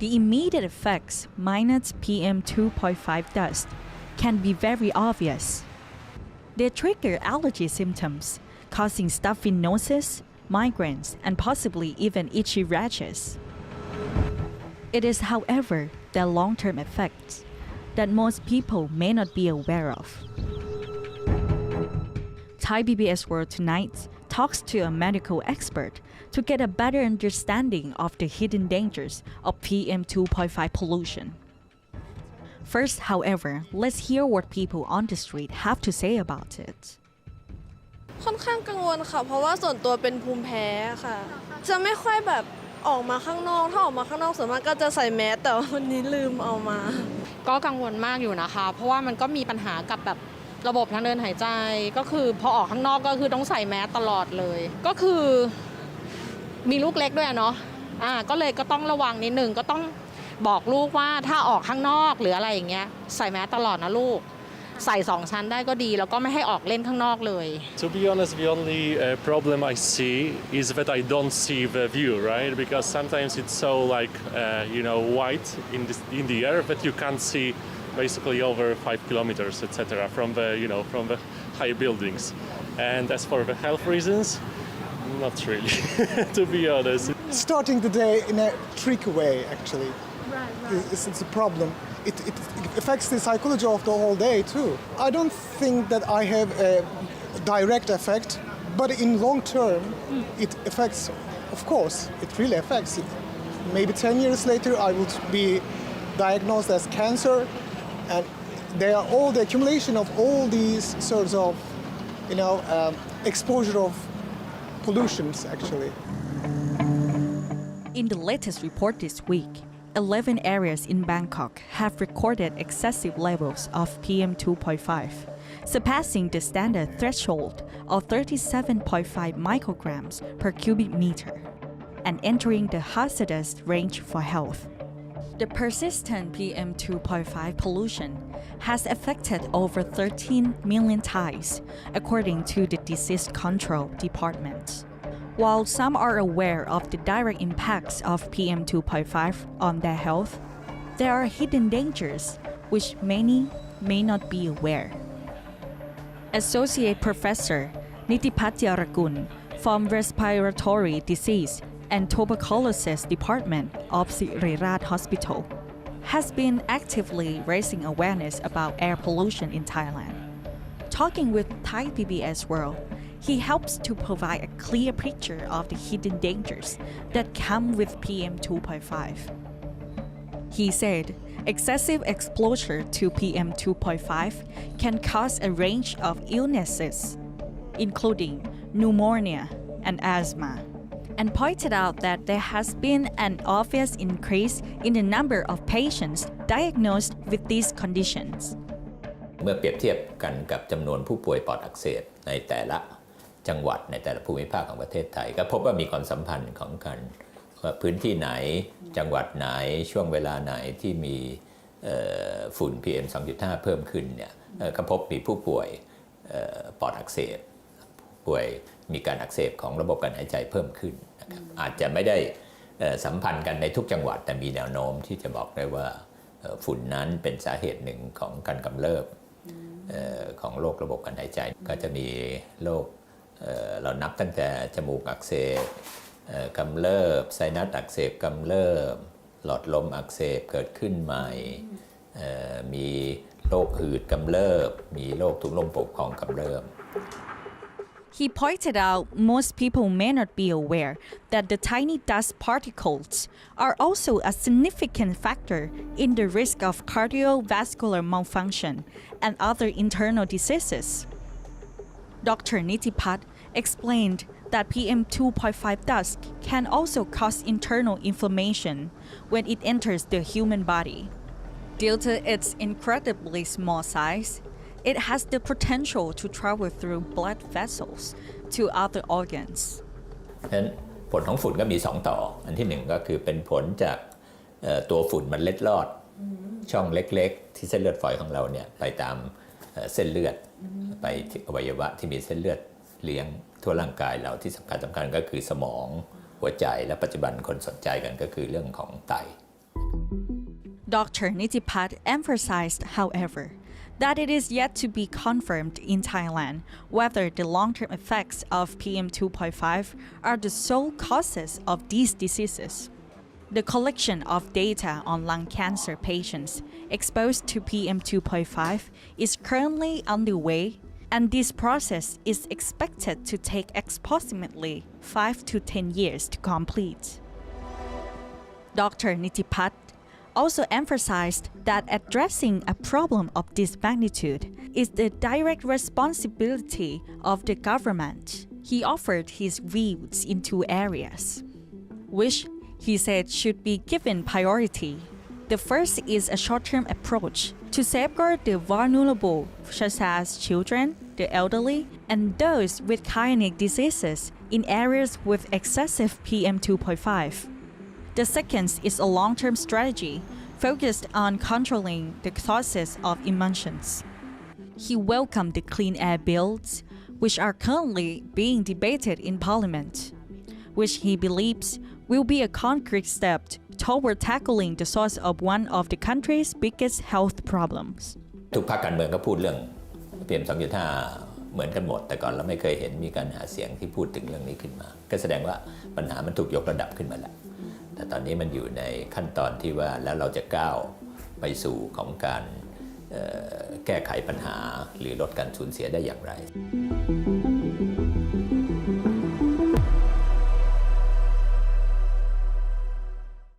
The immediate effects minus PM 2.5 dust can be very obvious. They trigger allergy symptoms, causing stuffy noses, migraines, and possibly even itchy rashes. It is, however, the long-term effects that most people may not be aware of. Thai PBS World Tonight talks to a medical expert to get a better understanding of the hidden dangers of PM 2.5 pollution. First, however, let's hear what people on the street have to say about it. ค่อนข้างกังวลค่ะเพราะว่าส่วนตัวเป็นภูมิแพ้ค่ะจะไม่ค่อยแบบออกมาข้างนอกถ้าออกมาข้างนอกส่วนมากก็จะใส่แมสแต่วันนี้ลืมเอามาก็กังวลมากอยู่นะคะเพราะว่ามันก็มีปัญหากับแบบระบบทางเดินหายใจก็คือพอออกข้างนอกก็คือต้องใส่แมสตลอดเลยก็คือมีลูกเล็กด้วยเนาะก็เลยก็ต้องระวังนิดนึงก็ต้องบอกลูกว่าถ้าออกข้างนอกหรืออะไรอย่างเงี้ยใส่แมสตลอดนะลูกใส่2ชั้นได้ก็ดีแล้วก็ไม่ให้ออกเล่นข้างนอกเลย To be honest, the only problem I see is that I don't see the view, right? Because sometimes it's so like white in the air that you can't see basically over 5 kilometers, etc. from the high buildings. And as for the health reasons, not really, to be honest. Starting the day in a tricky way, actually. Right. It's a problem. It affects the psychology of the whole day too. I don't think that I have a direct effect, but in long term, it affects. Of course, it really affects. Maybe 10 years later, I will be diagnosed as cancer, and they are all the accumulation of all these sorts of, exposure of pollutions actually. In the latest report this week, 11 areas in Bangkok have recorded excessive levels of PM 2.5, surpassing the standard threshold of 37.5 micrograms per cubic meter, and entering the hazardous range for health. The persistent PM 2.5 pollution has affected over 13 million Thais, according to the Disease Control Department. While some are aware of the direct impacts of PM 2.5 on their health, there are hidden dangers which many may not be aware. Associate Professor Nitipat Yaragun from Respiratory Disease and Tuberculosis Department of Siriraj Hospital has been actively raising awareness about air pollution in Thailand. Talking with Thai PBS World, he helps to provide a clear picture of the hidden dangers that come with PM 2.5. He said excessive exposure to PM 2.5 can cause a range of illnesses, including pneumonia and asthma, and pointed out that there has been an obvious increase in the number of patients diagnosed with these conditions. เมื่อเปรียบเทียบกันกับจำนวนผู้ป่วยปอดอักเสบในแต่ละจังหวัดในแต่ละภูมิภาคของประเทศไทยก็พบว่ามีความสัมพันธ์ของกันว่าพื้นที่ไหนจังหวัดไหนช่วงเวลาไหนที่มีฝุ่น PM 2.5 เพิ่มขึ้นเนี่ยก็พบมีผู้ป่วยปอดอักเสบป่วยมีการอักเสบของระบบการหายใจเพิ่มขึ้นนะครับอาจจะไม่ได้สัมพันธ์กันในทุกจังหวัดแต่มีแนวโน้มที่จะบอกได้ว่าฝุ่นนั้นเป็นสาเหตุหนึ่งของการกำเริบของโรคระบบการหายใจก็จะมีโรคเรานับตั้งแต่จมูกอักเสบกำเริบไซนัสอักเสบกำเริบหลอดลมอักเสบเกิดขึ้นใหม่มีโรคหืดกำเริบมีโรคถุงลมโป่งพองกำเริบ He pointed out most people may not be aware that the tiny dust particles are also a significant factor in the risk of cardiovascular malfunction and other internal diseases. Dr. Nitipat explained that PM 2.5 dust can also cause internal inflammation when it enters the human body. Due to its incredibly small size, it has the potential to travel through blood vessels to other organs. ฉะนั้นผลของฝุ่นก็มี2ต่ออันที่1ก็คือเป็นผลจากตัวฝุ่นมันเล็ดลอดช่องเล็กๆที่เส้นเลือดฝอยของเราเนี่ยไปตามเส้นเลือดไปอวัยวะที่มีเส้นเลือดเลี้ยงทั่วร่างกายเราที่สำคัญก็คือสมองหัวใจและปัจจุบันคนสนใจกันก็คือเรื่องของไต Dr. Nitipat emphasized, however, that it is yet to be confirmed in Thailand whether the long-term effects of PM2.5 are the sole causes of these diseases. The collection of data on lung cancer patients exposed to PM2.5 is currently underway, and this process is expected to take approximately 5 to 10 years to complete. Dr. Nitipat also emphasized that addressing a problem of this magnitude is the direct responsibility of the government. He offered his views in two areas, which he said should be given priority. The first is a short-term approach to safeguard the vulnerable, such as children, the elderly, and those with chronic diseases in areas with excessive PM2.5. The second is a long-term strategy focused on controlling the causes of emissions. He welcomed the clean air bills, which are currently being debated in Parliament, which he believes will be a concrete step toward tackling the source of one of the country's biggest health problems. ทุกพรรคการเมืองก็พูดเรื่อง PM2.5 เหมือนกันหมดแต่ก่อนเราไม่เคยเห็นมีการหาเสียงที่พูดถึงเรื่องนี้ขึ้นมาก็แสดงว่าปัญหามันถูกยกระดับขึ้นมาแล้วแต่ตอนนี้มันอยู่ในขั้นตอนที่ว่าแล้วเราจะก้าวไปสู่ของการแก้ไขปัญหาหรือลดการสูญเสียได้อย่างไร